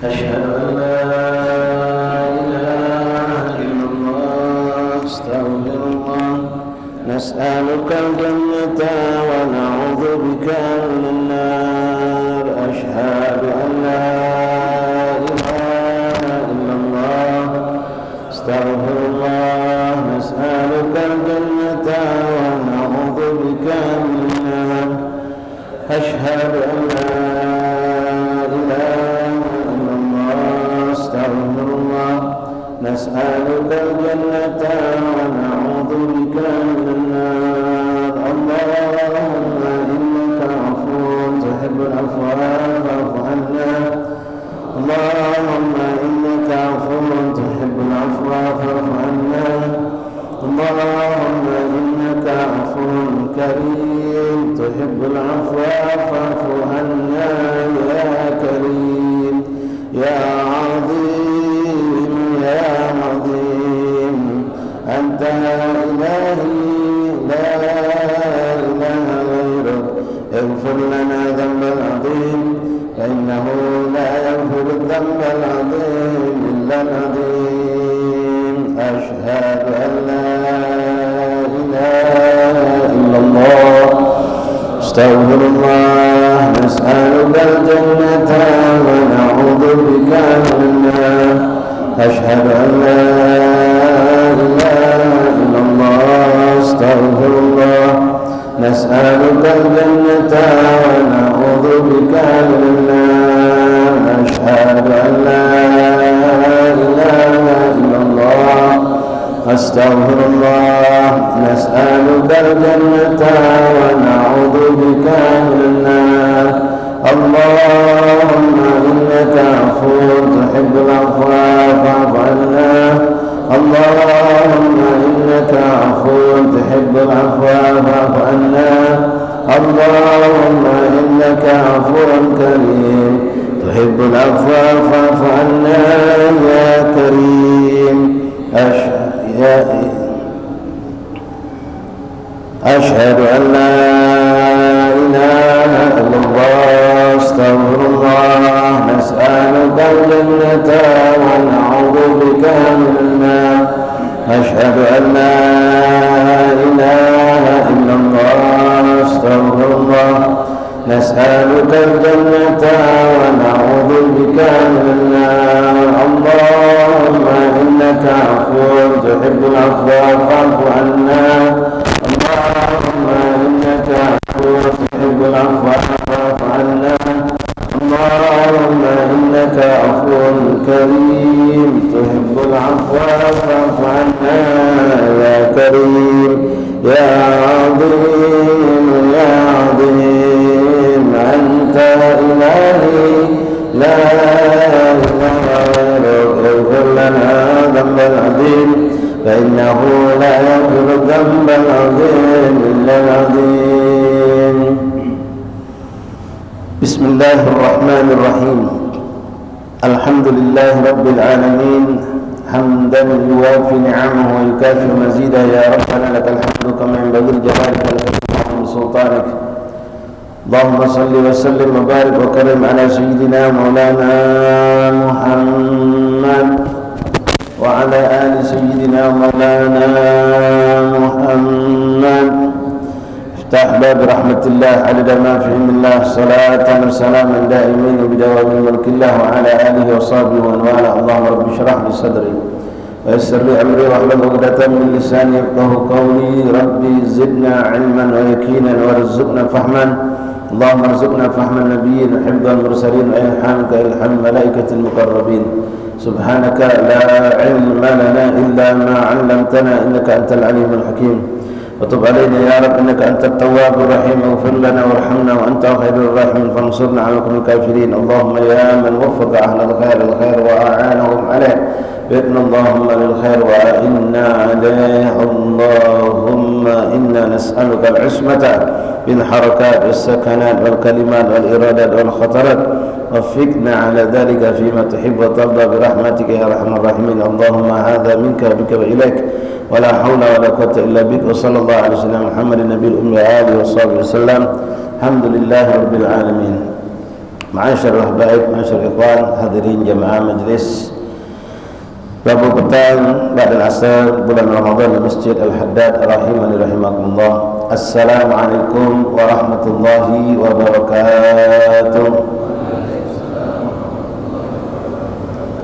أشهد أن لا إله إلا الله أستغفر الله نسألك الجنة ونعوذ بك من النار أشهد أن لا إله إلا الله أستغفر الله نسألك الجنة ونعوذ بك من النار أشهد أن لا نسألك الجنة ونعوذ بك من النار اللهم إنك عفو تحب العفو فاعف عنا اللهم إنك عفو تحب العفو فاعف عنا اللهم إنك عفو كريم تحب العفو فاعف عنا يا كريم يا أنت إلهي لا إله غيرك اغفر لنا ذنب العظيم فإنه لا يغفر الذنب العظيم إلا العظيم أشهد أن لا إله إلا الله استغفر الله نسألك الجنة ونعوذ بك من النار أشهد أن لا إله إلا الله استغفر الله نسألك الجنة ونعوذ بك من النار أشهد أن لا إله إلا الله أستغفر الله نسألك الجنة ونعوذ بك من النار اللهم إنك عفو تحب العفو فاعف عنا اللهم إنك عفو تحب العفو فاعف عنا اللهم إنك عفو كريم تحب العفو فاعف عنا يا كريم أشهد أن لا إله إلا الله استغفر الله نسألك الجنة ونعوذ بك من النار أشهد أن لا إله إلا الله استغفر الله نسألك الجنة ونعوذ بك من النار اللهم إنك عفو تحب العفو فاعف عنا اللهم إنك عفو تحب العفو فاعف عنا اللهم إنك عفو كريم تحب العفو فاعف عنا يا كريم يا عظيم يا عظيم أنت إلهي لا إله غيرك اغفر لنا ذنب العظيم فإنه لا يغفر الذنب العظيم إلا العظيم بسم الله الرحمن الرحيم الحمد لله رب العالمين حمدا يوافي نعمه ويكافئ مزيدا يا ربنا لك الحمد كما ينبغي لجلالك ولعظيم سلطانك اللهم صل وسلم وبارك وكرم على سيدنا مولانا محمد وعلى آل سيدنا مولانا محمد افتح باب رحمة الله عدد ما في علم الله صلاة وسلاما دائمين بدوام ملك الله وعلى آله وصحبه ومن والاه اللهم رب اشرح لي صدري ويسر لي أمري واحلل عقدة من لساني يفقهوا قولي ربي زدنا علما ويقينا وارزقنا فهما اللهم ارزقنا فهم النبيين وحفظ المرسلين وإلحامك إلحام الملائكة المقربين سبحانك لا علم لنا إلا ما علمتنا إنك أنت العليم الحكيم وتب علينا يا رب إنك أنت التواب الرحيم اغفر لنا وارحمنا وأنت خير الراحمين فانصرنا على القوم الكافرين اللهم يا من وفق أهل الخير وأعانهم عليه بإذن اللهم للخير وإنا عليه اللهم إنا نسألك العصمة بالحركات والسكنات والكلمات والإرادات والخطرات وفقنا على ذلك فيما تحب وترضى برحمتك يا أرحم الراحمين اللهم هذا منك بك وإليك ولا حول ولا قوة إلا بك وصلى الله على سيدنا محمد النبي الأمي آله وصحبه وسلم الحمد لله رب العالمين Ma'asyarul habaib, ma'asyarul ikhwan, hadirin jamaah majlis Rabu petang ba'dal asar bulan Ramadan di Masjid Al-Haddad rahimani rahimakumullah. Assalamualaikum warahmatullahi wabarakatuh.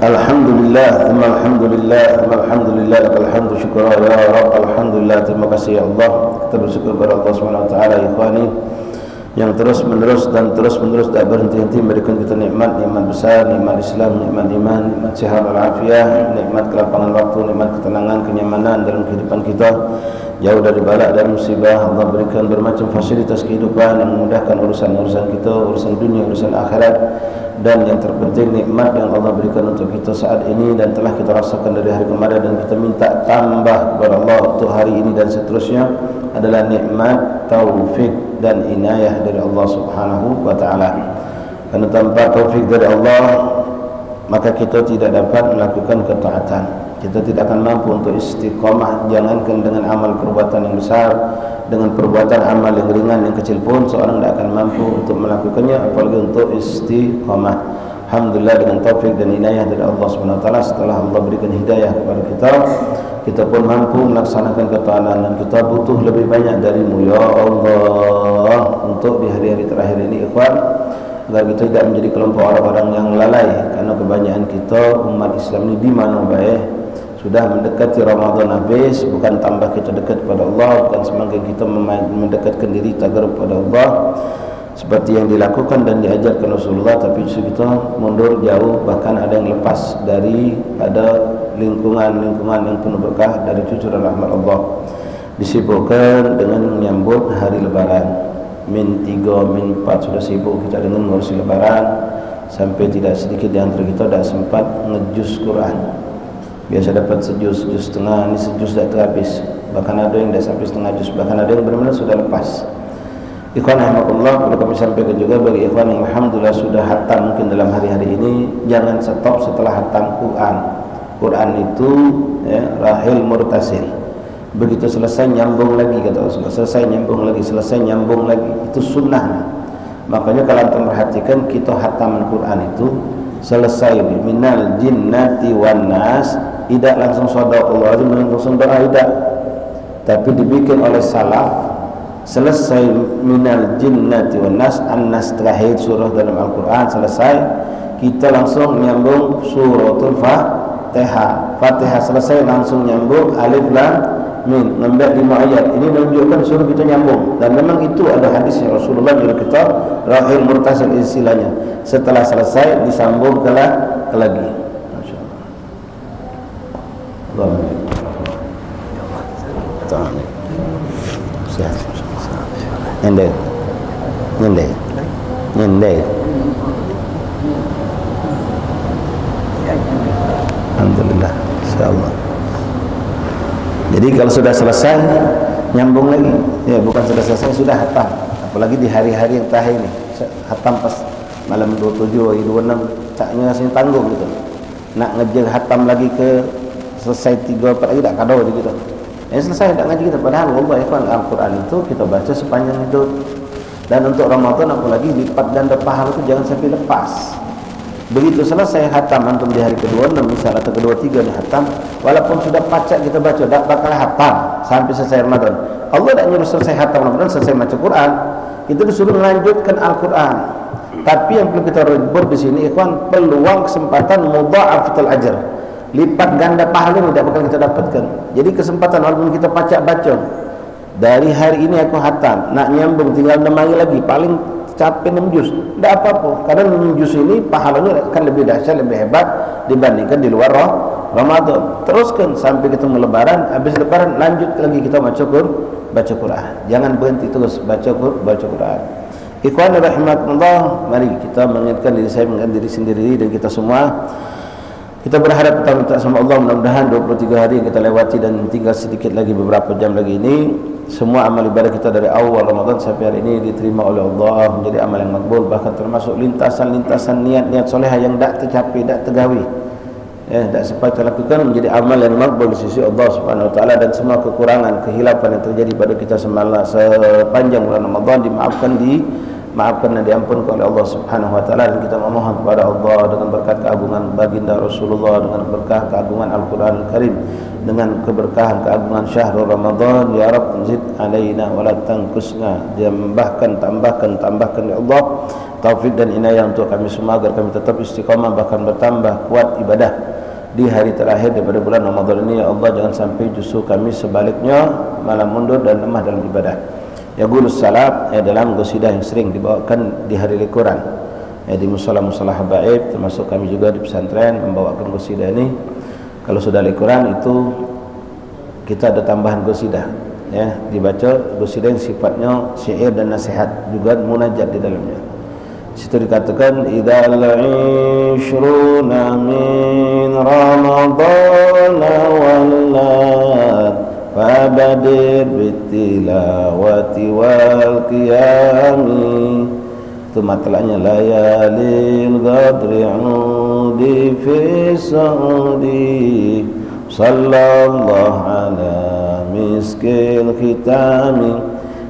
Alhamdulillah, alhamdulillah, alhamdulillah, lakal hamdu syukra ya Rabb. Alhamdulillah, terima kasih ya Allah. Kita bersyukur kepada Allah Subhanahu wa taala, ikhwani, yang terus menerus tak berhenti-henti memberikan kita nikmat besar, nikmat Islam, nikmat iman, nikmat sehat walafiat, nikmat kelapangan waktu, nikmat ketenangan, kenyamanan dalam kehidupan kita, jauh dari bala dan musibah. Allah berikan bermacam fasilitas kehidupan yang memudahkan urusan-urusan kita, urusan dunia, urusan akhirat, dan yang terpenting nikmat yang Allah berikan untuk kita saat ini dan telah kita rasakan dari hari kemarin, dan kita minta tambah kepada Allah untuk hari ini dan seterusnya adalah nikmat taufik dan inayah dari Allah Subhanahu wa taala. Karena tanpa taufik dari Allah, maka kita tidak dapat melakukan ketaatan. Kita tidak akan mampu untuk istiqamah, jangankan dengan amal perbuatan yang besar, dengan perbuatan amal yang ringan, yang kecil pun seorang tidak akan mampu untuk melakukannya, apalagi untuk istiqamah. Alhamdulillah, dengan taufik dan inayah dari Allah Subhanahu wa taala, setelah Allah berikan hidayah kepada kita pun mampu melaksanakan ketaatan, dan kita butuh lebih banyak darimu ya Allah untuk di hari-hari terakhir ini, ikhwan, agar kita tidak menjadi kelompok orang-orang yang lalai. Karena kebanyakan kita umat Islam ini di mana baik sudah mendekati Ramadan habis, bukan tambah kita dekat kepada Allah, bukan semakin kita mendekatkan diri tagarub kepada Allah seperti yang dilakukan dan diajarkan Rasulullah, tapi justru kita mundur jauh, bahkan ada yang lepas dari ada lingkungan yang penuh berkah dari cucuran rahmat Allah. Disibukkan dengan menyambut hari lebaran, min 3, min 4 sudah sibuk kita dengan ngurusi lebaran, sampai tidak sedikit di antara kita tidak sempat ngejus Quran. Biasa dapat sejus setengah, ini sejus dah terhabis, bahkan ada yang dah sampai setengah jus, bahkan ada yang benar-benar sudah lepas. Ikhwan rahmatullah, perlu kami sampaikan juga bagi ikhwan yang alhamdulillah sudah hatam mungkin dalam hari-hari ini, jangan stop setelah hatam Quran. Quran itu ya, rahil murtasil, begitu selesai nyambung lagi, kata Rasulullah, selesai nyambung lagi, itu sunnah. Makanya kalau antum perhatikan, kita hataman Quran itu selesai minal jinnati wan nas, tidak langsung sadaqallah, langsung doa, tidak, tapi dibikin oleh salaf. Selesai minal jinnati wan nas, an-nas terakhir surah dalam Al-Quran selesai, kita langsung nyambung suratul Fatihah selesai, langsung nyambung alif lam mim, ngambil 5 ayat. Ini menunjukkan suruh kita nyambung, dan memang itu ada hadisnya Rasulullah juga kita rahil murtasil istilahnya, setelah selesai disambung ke lagi. Masyaallah. Nyendek alhamdulillah, insyaallah. Jadi kalau sudah selesai nyambung lagi, ya bukan sudah selesai, sudah hatam. Apalagi di hari-hari yang terakhir ini, hatam pas malam 27, 26, caknya rasanya tanggung gitu. Nak ngejar hatam lagi ke selesai 3-4 lagi tak kado gitu. Selesai tak ngaji kita. Padahal Allah ikhwan, Al-Quran itu kita baca sepanjang hidup, dan untuk Ramadan apalagi lipat ganda pahala itu jangan sampai lepas. Begitu selesai hatam antum di hari kedua, misalnya atau kedua, 3 nih hatam, walaupun sudah pacak kita baca, tak bakal hatam sampai selesai Ramadan. Allah tak nyuruh selesai hatam Ramadan selesai baca Quran, kita disuruh melanjutkan Al-Quran. Tapi yang perlu kita rebut di sini ikhwan, peluang kesempatan mudha'afatul ajr, lipat ganda pahala ini tidak bakal kita dapatkan. Jadi kesempatan walaupun kita pacak baca dari hari ini aku hatam, nak nyambung tinggal 6 hari lagi, paling capek 6 juz, tidak apa-apa, karena 6 juz ini pahalanya akan lebih dahsyat, lebih hebat dibandingkan di luar Ramadan. Teruskan sampai ketemu lebaran, habis lebaran lanjut lagi kita baca Quran, jangan berhenti, terus baca Quran. Ikhwan rahimakumullah, mari kita mengingatkan diri saya, mengingatkan diri sendiri dan kita semua. Kita berharap, kita minta sama Allah, mudah-mudahan 23 hari yang kita lewati dan tinggal sedikit lagi, beberapa jam lagi ini, semua amal ibadah kita dari awal Ramadan sampai hari ini diterima oleh Allah, menjadi amal yang makbul, bahkan termasuk lintasan-lintasan niat-niat solehah yang tak tercapai, tak tergawi, tak sempat kita lakukan, menjadi amal yang makbul di sisi Allah Subhanahu wa taala. Dan semua kekurangan, kehilapan yang terjadi pada kita sepanjang bulan Ramadan dimaafkan di maafkan dan diampunkan oleh Allah Subhanahu wa taala, dan kita memohon kepada Allah dengan berkat keagungan baginda Rasulullah, dengan berkah keagungan Al-Qur'anul Karim, dengan keberkahan keagungan syahrul Ramadan, ya Rabb zid alaina wa la tanqusna, tambahkan ya Allah taufik dan inayah untuk kami semua agar kami tetap istiqamah bahkan bertambah kuat ibadah di hari terakhir daripada bulan Ramadan ini. Ya Allah, jangan sampai justru kami sebaliknya malah mundur dan lemah dalam ibadah. Ya gulus salab dalam qasidah yang sering dibawakan di hari Quran, di musala-musala habaib, termasuk kami juga di pesantren membawakan qasidah ini. Kalau sudah Quran itu kita ada tambahan qasidah, dibaca qasidah yang sifatnya syair dan nasihat, juga munajat di dalamnya. Situ dikatakan idzal ishruna min ramadhan wallat fabadir bitilawati wal qiyami. Itu matlaknya layalil ghadri udi fi saudi sallallahu ala miskil khitami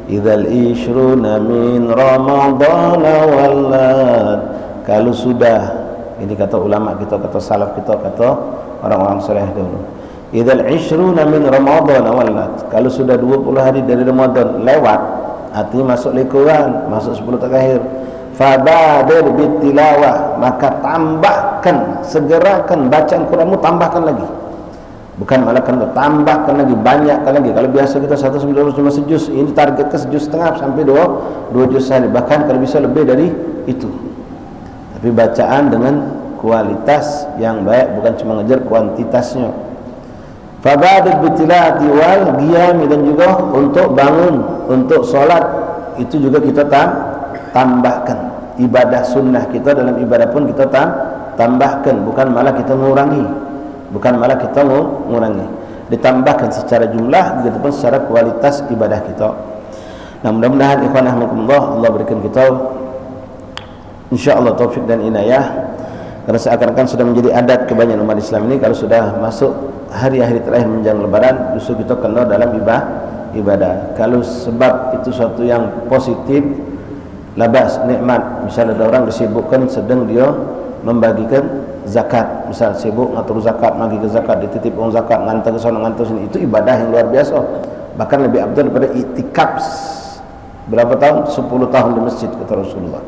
idzal ishruna min ramadhan wallat. Kalau sudah, ini kata ulama kita, kata salaf kita, kata orang-orang saleh dahulu, idzal ishruna min ramadhan wallat, kalau sudah 20 hari dari Ramadan lewat, artinya masuk Quran, masuk 10 terakhir, fabadir bitilawah, maka tambahkan, segerakan bacaan Quranmu, tambahkan lagi. Bukan malah tambahkan lagi, banyakkan lagi. Kalau biasa kita 1 sampai 2 cuma sejuz, ini targetkan sejuz setengah sampai 2 juz sehari, bahkan kalau bisa lebih dari itu. Tapi bacaan dengan kualitas yang baik, bukan cuma ngejar kuantitasnya. Fabadir bitilati wal qiyam, dan juga untuk bangun, untuk solat, itu juga kita tambahkan. Ibadah sunnah kita dalam ibadah pun kita tambahkan, bukan malah kita mengurangi. Ditambahkan secara jumlah, begitupun secara kualitas ibadah kita. Nah, mudah-mudahan ikhwan rahmatullah, Allah berikan kita insyaallah taufik dan inayah, karena seakan-akan sudah menjadi adat kebanyakan umat Islam ini, kalau sudah masuk hari-hari terakhir menjelang lebaran, justru kita kena dalam ibadah. Kalau sebab itu suatu yang positif, labas, nikmat. Misalnya ada orang disibukkan sedang dia membagikan zakat, misal sibuk ngatur zakat, bagi ke zakat, dititip uang zakat, ngantar ke sana ngantar sini, itu ibadah yang luar biasa, bahkan lebih abdul daripada itikaf berapa tahun, 10 tahun di masjid, kata Rasulullah.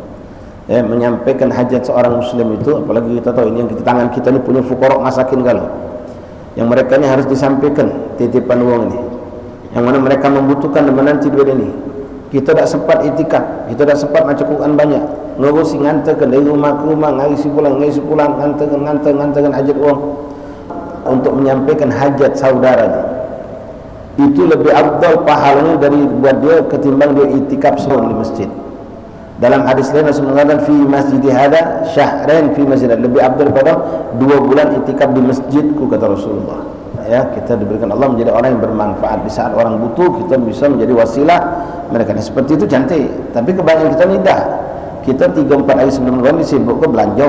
Menyampaikan hajat seorang muslim itu, apalagi kita tahu ini yang di tangan kita ini punya fuqara masakin, kalau yang mereka ini harus disampaikan titipan uang ini, yang mana mereka membutuhkan dan menanti duit ini. Kita tak sempat itikaf, kita tak sempat baca Quran banyak, ngurusi ngantarkan dari rumah ke rumah, ngisi pulang, ngantarkan hajat uang untuk menyampaikan hajat saudaranya. Itu lebih afdal pahalanya dari buat dia ketimbang dia itikaf setahun di masjid. Dalam hadis lain Rasul mengatakan fi masjid hada syahrain fi masjid, lebih afdal pada 2 bulan itikaf di masjidku, kata Rasulullah. Kita diberikan Allah menjadi orang yang bermanfaat. Di saat orang butuh, kita bisa menjadi wasilah mereka. Seperti itu cantik. Tapi kebanyakan kita ni dah, kita 3-4 hari sebelum Ramadan disibuk ke belanja.